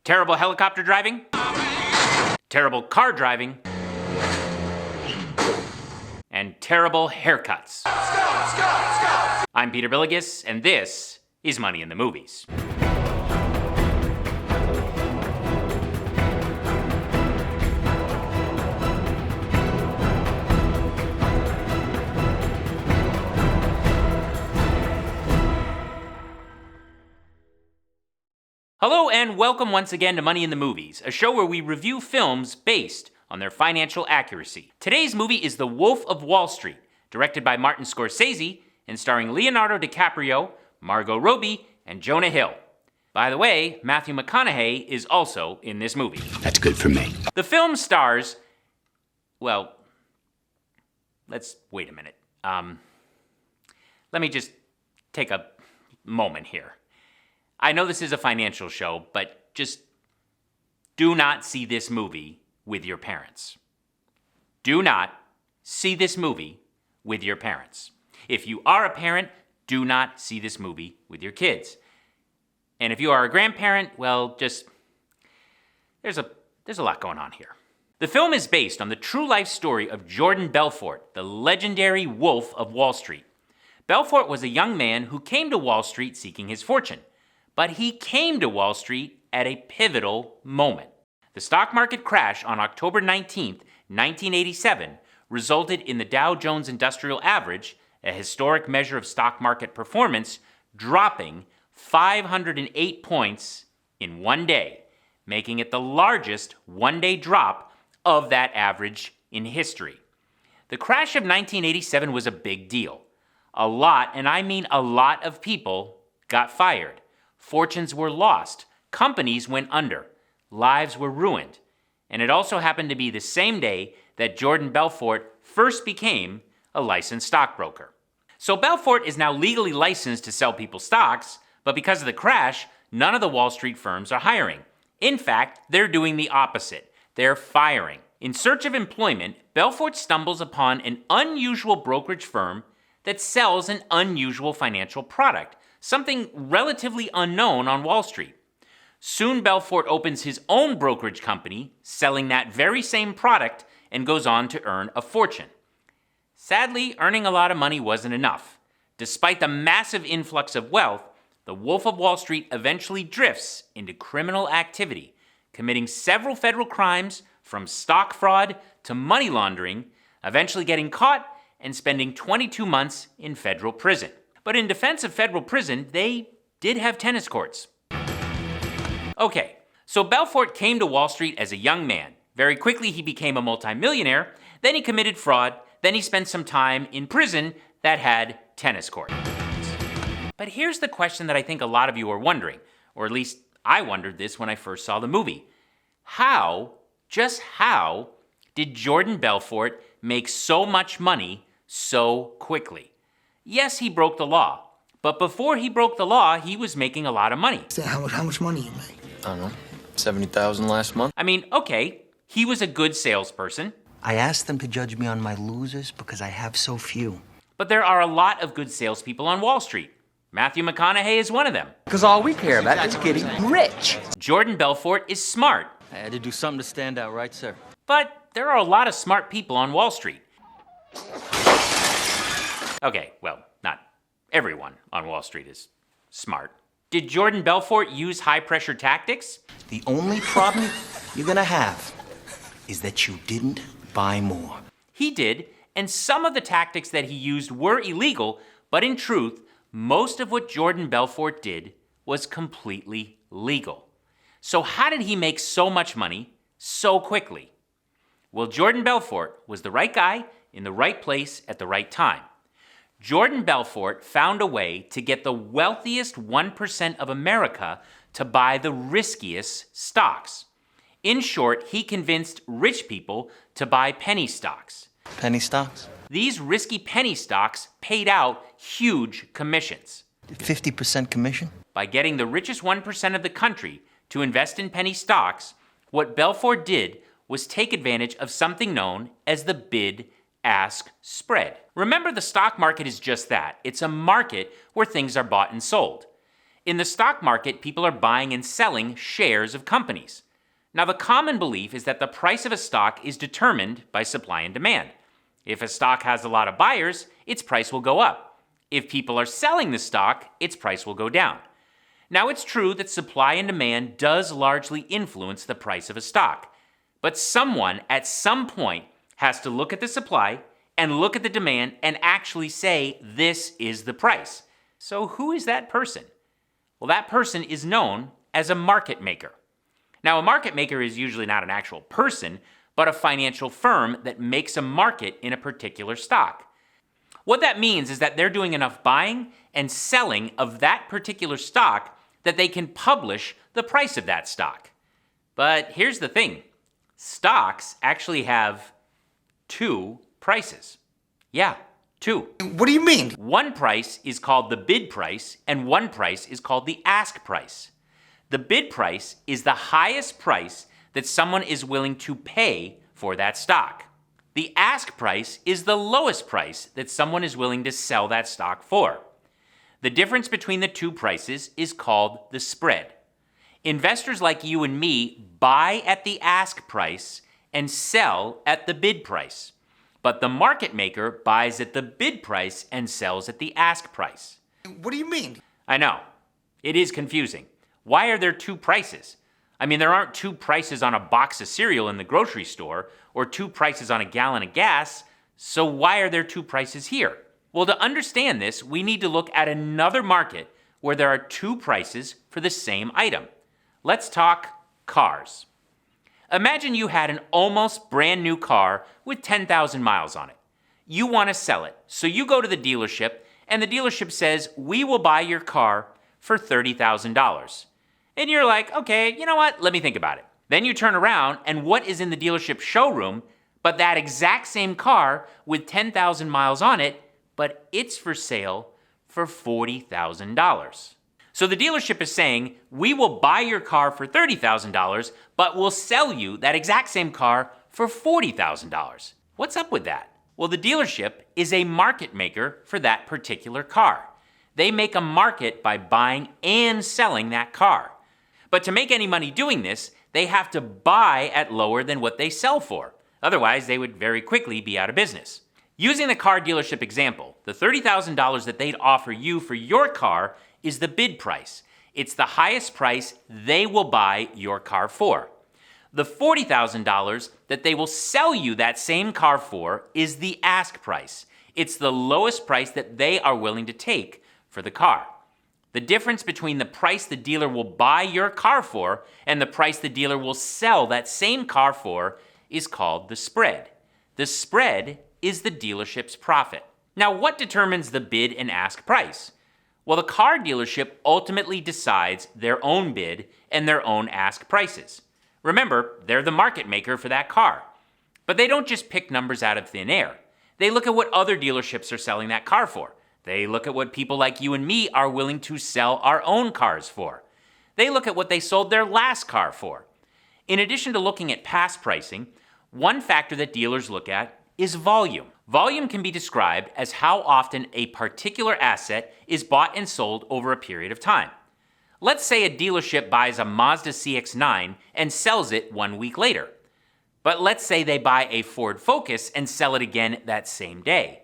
Terrible helicopter driving? Terrible car driving? And terrible haircuts. I'm Peter Billigus, and this is Money in the Movies. Hello and welcome once again to Money in the Movies, a show where we review films based on their financial accuracy. Today's movie is The Wolf of Wall Street, directed by Martin Scorsese and starring Leonardo DiCaprio, Margot Robbie, and Jonah Hill. By the way, Matthew McConaughey is also in this movie. That's good for me. The film stars, well, let's wait a minute. Let me just take a moment here. I know this is a financial show, but just do not see this movie with your parents. Do not see this movie with your parents. If you are a parent, do not see this movie with your kids. And if you are a grandparent, well, just, there's a lot going on here. The film is based on the true life story of Jordan Belfort, the legendary Wolf of Wall Street. Belfort was a young man who came to Wall Street seeking his fortune. But he came to Wall Street at a pivotal moment. The stock market crash on October 19th, 1987, resulted in the Dow Jones Industrial Average, a historic measure of stock market performance, dropping 508 points in one day, making it the largest one-day drop of that average in history. The crash of 1987 was a big deal. A lot, and I mean a lot of people, got fired. Fortunes were lost, companies went under, lives were ruined, and it also happened to be the same day that Jordan Belfort first became a licensed stockbroker. So Belfort is now legally licensed to sell people stocks, but because of the crash, none of the Wall Street firms are hiring. In fact, they're doing the opposite. They're firing. In search of employment, Belfort stumbles upon an unusual brokerage firm that sells an unusual financial product, something relatively unknown on Wall Street. Soon Belfort opens his own brokerage company, selling that very same product, and goes on to earn a fortune. Sadly, earning a lot of money wasn't enough. Despite the massive influx of wealth, the Wolf of Wall Street eventually drifts into criminal activity, committing several federal crimes from stock fraud to money laundering, eventually getting caught and spending 22 months in federal prison. But in defense of federal prison, they did have tennis courts. Okay, so Belfort came to Wall Street as a young man. Very quickly, he became a multimillionaire. Then he committed fraud. Then he spent some time in prison that had tennis courts. But here's the question that I think a lot of you are wondering, or at least I wondered this when I first saw the movie. Just how did Jordan Belfort make so much money so quickly? Yes, he broke the law, but before he broke the law, he was making a lot of money. So how much money you make? I don't know, 70,000 last month. I mean, okay, he was a good salesperson. I asked them to judge me on my losers because I have so few. But there are a lot of good salespeople on Wall Street. Matthew McConaughey is one of them. Because all we care about is getting rich. Jordan Belfort is smart. I had to do something to stand out, right, sir? But there are a lot of smart people on Wall Street. Okay, well, not everyone on Wall Street is smart. Did Jordan Belfort use high-pressure tactics? The only problem you're gonna have is that you didn't buy more. He did, and some of the tactics that he used were illegal, but in truth, most of what Jordan Belfort did was completely legal. So how did he make so much money so quickly? Well, Jordan Belfort was the right guy in the right place at the right time. Jordan Belfort found a way to get the wealthiest 1% of America to buy the riskiest stocks. In short, he convinced rich people to buy penny stocks. Penny stocks? These risky penny stocks paid out huge commissions. 50% commission? By getting the richest 1% of the country to invest in penny stocks, what Belfort did was take advantage of something known as the bid-ask spread. Remember, the stock market is just that. It's a market where things are bought and sold. In the stock market, people are buying and selling shares of companies. Now, the common belief is that the price of a stock is determined by supply and demand. If a stock has a lot of buyers, its price will go up. If people are selling the stock, its price will go down. Now, it's true that supply and demand does largely influence the price of a stock. But someone at some point has to look at the supply and look at the demand and actually say, this is the price. So who is that person? Well, that person is known as a market maker. Now, a market maker is usually not an actual person, but a financial firm that makes a market in a particular stock. What that means is that they're doing enough buying and selling of that particular stock that they can publish the price of that stock. But here's the thing. Stocks actually have two prices. Yeah, two. What do you mean? One price is called the bid price, and one price is called the ask price. The bid price is the highest price that someone is willing to pay for that stock. The ask price is the lowest price that someone is willing to sell that stock for. The difference between the two prices is called the spread. Investors like you and me buy at the ask price and sell at the bid price. But the market maker buys at the bid price and sells at the ask price. What do you mean? I know. It is confusing. Why are there two prices? I mean, there aren't two prices on a box of cereal in the grocery store or two prices on a gallon of gas, so why are there two prices here? Well, to understand this, we need to look at another market where there are two prices for the same item. Let's talk cars. Imagine you had an almost brand new car with 10,000 miles on it. You want to sell it, so you go to the dealership, and the dealership says, we will buy your car for $30,000. And you're like, okay, you know what? Let me think about it. Then you turn around, and what is in the dealership showroom but that exact same car with 10,000 miles on it, but it's for sale for $40,000. So the dealership is saying, we will buy your car for $30,000, but we'll sell you that exact same car for $40,000. What's up with that? Well, the dealership is a market maker for that particular car. They make a market by buying and selling that car. But to make any money doing this, they have to buy at lower than what they sell for. Otherwise, they would very quickly be out of business. Using the car dealership example, the $30,000 that they'd offer you for your car is the bid price. It's the highest price they will buy your car for. The $40,000 that they will sell you that same car for is the ask price. It's the lowest price that they are willing to take for the car. The difference between the price the dealer will buy your car for and the price the dealer will sell that same car for is called the spread. The spread is the dealership's profit. Now, what determines the bid and ask price? Well, the car dealership ultimately decides their own bid and their own ask prices. Remember, they're the market maker for that car. But they don't just pick numbers out of thin air. They look at what other dealerships are selling that car for. They look at what people like you and me are willing to sell our own cars for. They look at what they sold their last car for. In addition to looking at past pricing, one factor that dealers look at is volume. Volume can be described as how often a particular asset is bought and sold over a period of time. Let's say a dealership buys a Mazda CX-9 and sells it 1 week later. But let's say they buy a Ford Focus and sell it again that same day.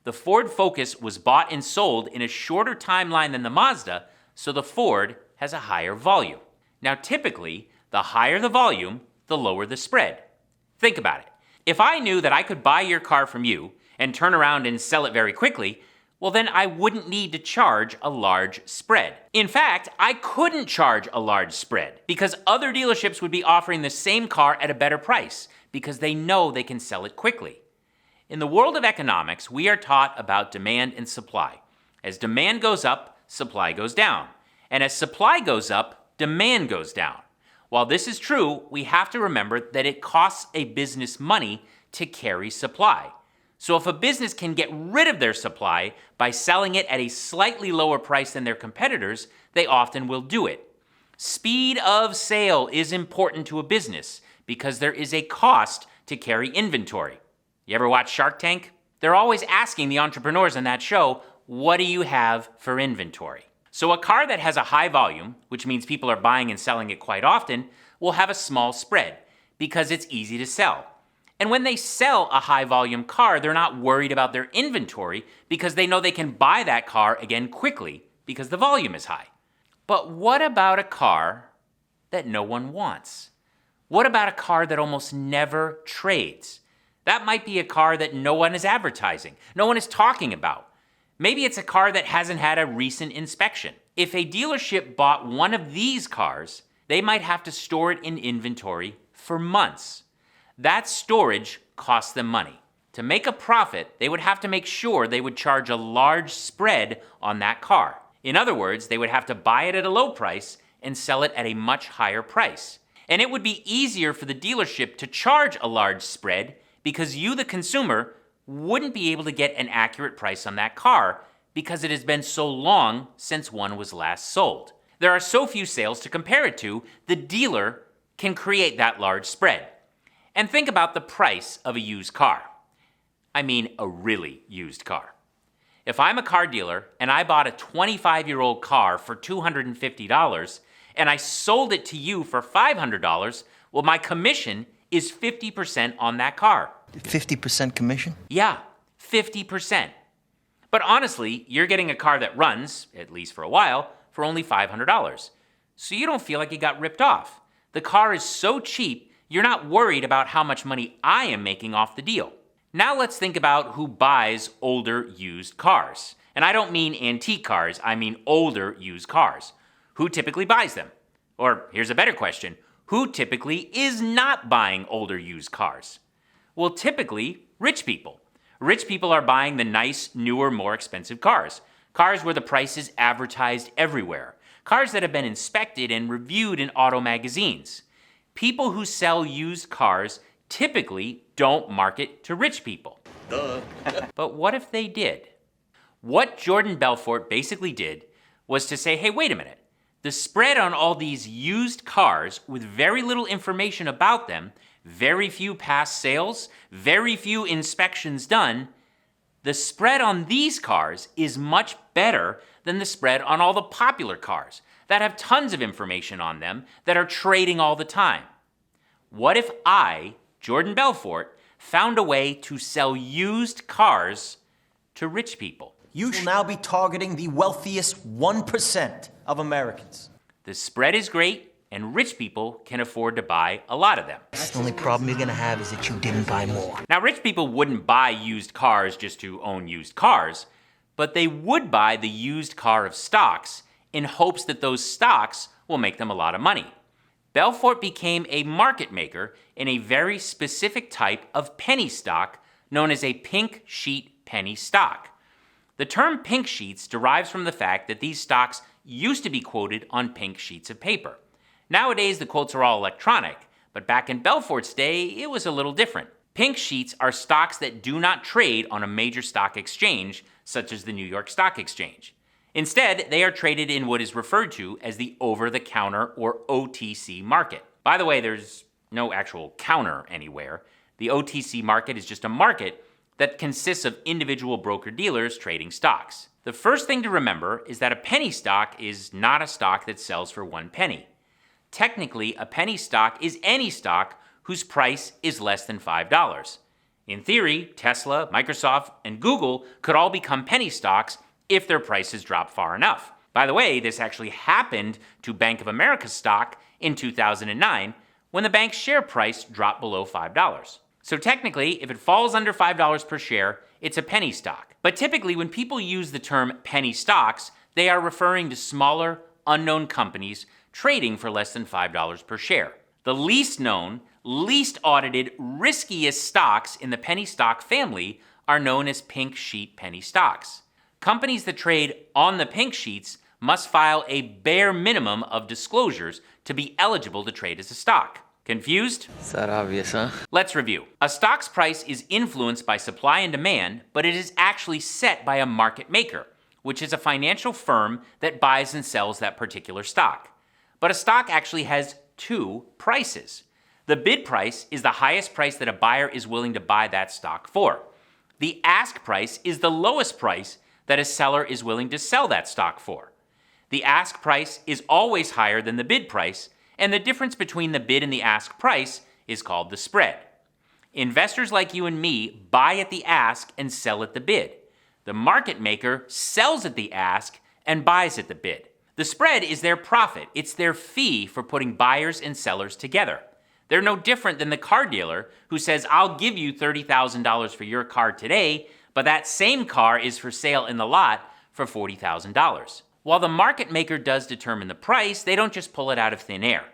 The Ford Focus was bought and sold in a shorter timeline than the Mazda, so the Ford has a higher volume. Now typically, the higher the volume, the lower the spread. Think about it. If I knew that I could buy your car from you and turn around and sell it very quickly, well then I wouldn't need to charge a large spread. In fact, I couldn't charge a large spread because other dealerships would be offering the same car at a better price because they know they can sell it quickly. In the world of economics, we are taught about demand and supply. As demand goes up, supply goes down. And as supply goes up, demand goes down. While this is true, we have to remember that it costs a business money to carry supply. So if a business can get rid of their supply by selling it at a slightly lower price than their competitors, they often will do it. Speed of sale is important to a business because there is a cost to carry inventory. You ever watch Shark Tank? They're always asking the entrepreneurs on that show, what do you have for inventory? So a car that has a high volume, which means people are buying and selling it quite often, will have a small spread because it's easy to sell. And when they sell a high volume car, they're not worried about their inventory because they know they can buy that car again quickly because the volume is high. But what about a car that no one wants? What about a car that almost never trades? That might be a car that no one is advertising, no one is talking about. Maybe it's a car that hasn't had a recent inspection. If a dealership bought one of these cars, they might have to store it in inventory for months. That storage costs them money. To make a profit, they would have to make sure they would charge a large spread on that car. In other words, they would have to buy it at a low price and sell it at a much higher price. And it would be easier for the dealership to charge a large spread because you, the consumer, wouldn't be able to get an accurate price on that car because it has been so long since one was last sold. There are so few sales to compare it to, the dealer can create that large spread. And think about the price of a used car. I mean a really used car. If I'm a car dealer and I bought a 25-year-old car for $250 and I sold it to you for $500, well, my commission is 50% on that car. 50% commission? Yeah, 50%. But honestly, you're getting a car that runs, at least for a while, for only $500. So you don't feel like you got ripped off. The car is so cheap, you're not worried about how much money I am making off the deal. Now let's think about who buys older used cars. And I don't mean antique cars, I mean older used cars. Who typically buys them? Or here's a better question, who typically is not buying older used cars? Well, typically, rich people. Rich people are buying the nice, newer, more expensive cars. Cars where the price is advertised everywhere. Cars that have been inspected and reviewed in auto magazines. People who sell used cars typically don't market to rich people. But what if they did? What Jordan Belfort basically did was to say, hey, wait a minute. The spread on all these used cars with very little information about them, very few past sales, very few inspections done, the spread on these cars is much better than the spread on all the popular cars that have tons of information on them that are trading all the time. What if I, Jordan Belfort, found a way to sell used cars to rich people? You shall now be targeting the wealthiest 1% of Americans. The spread is great, and rich people can afford to buy a lot of them. The only problem you're gonna have is that you didn't buy more. Now, rich people wouldn't buy used cars just to own used cars, but they would buy the used car of stocks in hopes that those stocks will make them a lot of money. Belfort became a market maker in a very specific type of penny stock known as a pink sheet penny stock. The term pink sheets derives from the fact that these stocks used to be quoted on pink sheets of paper. Nowadays, the quotes are all electronic, but back in Belfort's day, it was a little different. Pink sheets are stocks that do not trade on a major stock exchange, such as the New York Stock Exchange. Instead, they are traded in what is referred to as the over-the-counter or OTC market. By the way, there's no actual counter anywhere. The OTC market is just a market that consists of individual broker-dealers trading stocks. The first thing to remember is that a penny stock is not a stock that sells for 1 penny. Technically, a penny stock is any stock whose price is less than $5. In theory, Tesla, Microsoft, and Google could all become penny stocks if their prices drop far enough. By the way, this actually happened to Bank of America stock in 2009 when the bank's share price dropped below $5. So technically, if it falls under $5 per share, it's a penny stock. But typically, when people use the term penny stocks, they are referring to smaller, unknown companies trading for less than $5 per share. The least known, least audited, riskiest stocks in the penny stock family are known as pink sheet penny stocks. Companies that trade on the pink sheets must file a bare minimum of disclosures to be eligible to trade as a stock. Confused? It's that obvious, huh? Let's review. A stock's price is influenced by supply and demand, but it is actually set by a market maker, which is a financial firm that buys and sells that particular stock. But a stock actually has 2 prices. The bid price is the highest price that a buyer is willing to buy that stock for. The ask price is the lowest price that a seller is willing to sell that stock for. The ask price is always higher than the bid price, and the difference between the bid and the ask price is called the spread. Investors like you and me buy at the ask and sell at the bid. The market maker sells at the ask and buys at the bid. The spread is their profit. It's their fee for putting buyers and sellers together. They're no different than the car dealer who says, I'll give you $30,000 for your car today, but that same car is for sale in the lot for $40,000. While the market maker does determine the price, they don't just pull it out of thin air.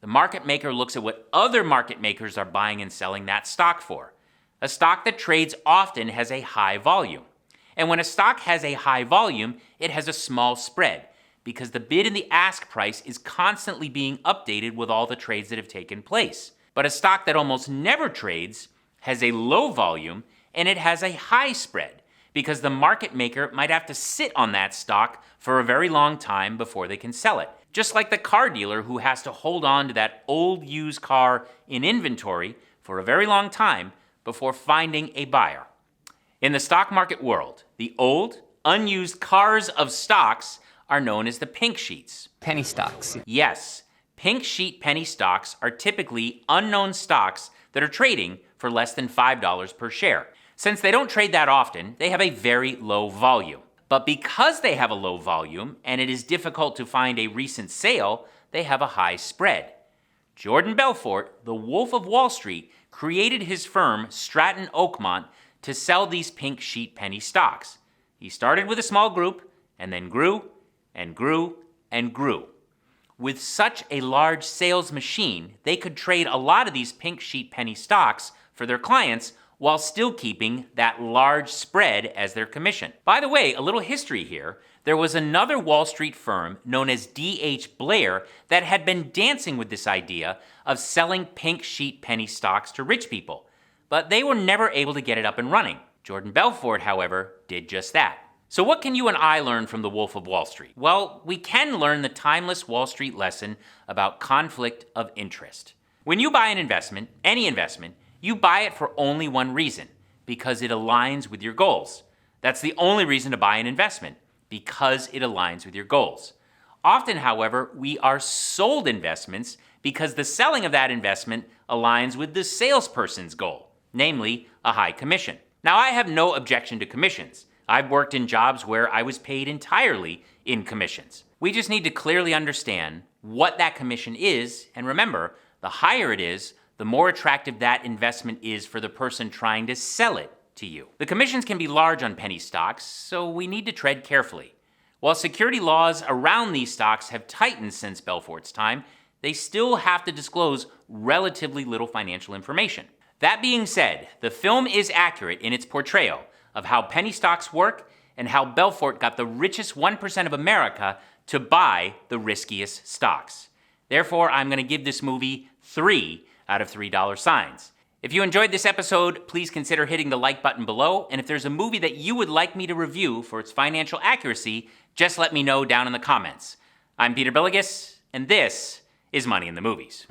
The market maker looks at what other market makers are buying and selling that stock for. A stock that trades often has a high volume. And when a stock has a high volume, it has a small spread, because the bid and the ask price is constantly being updated with all the trades that have taken place. But a stock that almost never trades has a low volume and it has a high spread, because the market maker might have to sit on that stock for a very long time before they can sell it. Just like the car dealer who has to hold on to that old used car in inventory for a very long time before finding a buyer. In the stock market world, the old, unused cars of stocks are known as the pink sheets. Penny stocks. Yes, pink sheet penny stocks are typically unknown stocks that are trading for less than $5 per share. Since they don't trade that often, they have a very low volume. But because they have a low volume and it is difficult to find a recent sale, they have a high spread. Jordan Belfort, the Wolf of Wall Street, created his firm Stratton Oakmont to sell these pink sheet penny stocks. He started with a small group and then grew and grew and grew. With such a large sales machine, they could trade a lot of these pink sheet penny stocks for their clients while still keeping that large spread as their commission. By the way, a little history here. There was another Wall Street firm known as D.H. Blair that had been dancing with this idea of selling pink sheet penny stocks to rich people, but they were never able to get it up and running. Jordan Belfort, however, did just that. So what can you and I learn from the Wolf of Wall Street? Well, we can learn the timeless Wall Street lesson about conflict of interest. When you buy an investment, any investment, you buy it for only one reason, because it aligns with your goals. That's the only reason to buy an investment, because it aligns with your goals. Often, however, we are sold investments because the selling of that investment aligns with the salesperson's goal, namely a high commission. Now, I have no objection to commissions. I've worked in jobs where I was paid entirely in commissions. We just need to clearly understand what that commission is, and remember, the higher it is, the more attractive that investment is for the person trying to sell it to you. The commissions can be large on penny stocks, so we need to tread carefully. While security laws around these stocks have tightened since Belfort's time, they still have to disclose relatively little financial information. That being said, the film is accurate in its portrayal of how penny stocks work and how Belfort got the richest 1% of America to buy the riskiest stocks. Therefore, I'm going to give this movie 3 out of $3 signs. If you enjoyed this episode, please consider hitting the like button below, and if there's a movie that you would like me to review for its financial accuracy, just let me know down in the comments. I'm Peter Billigus, and this is Money in the Movies.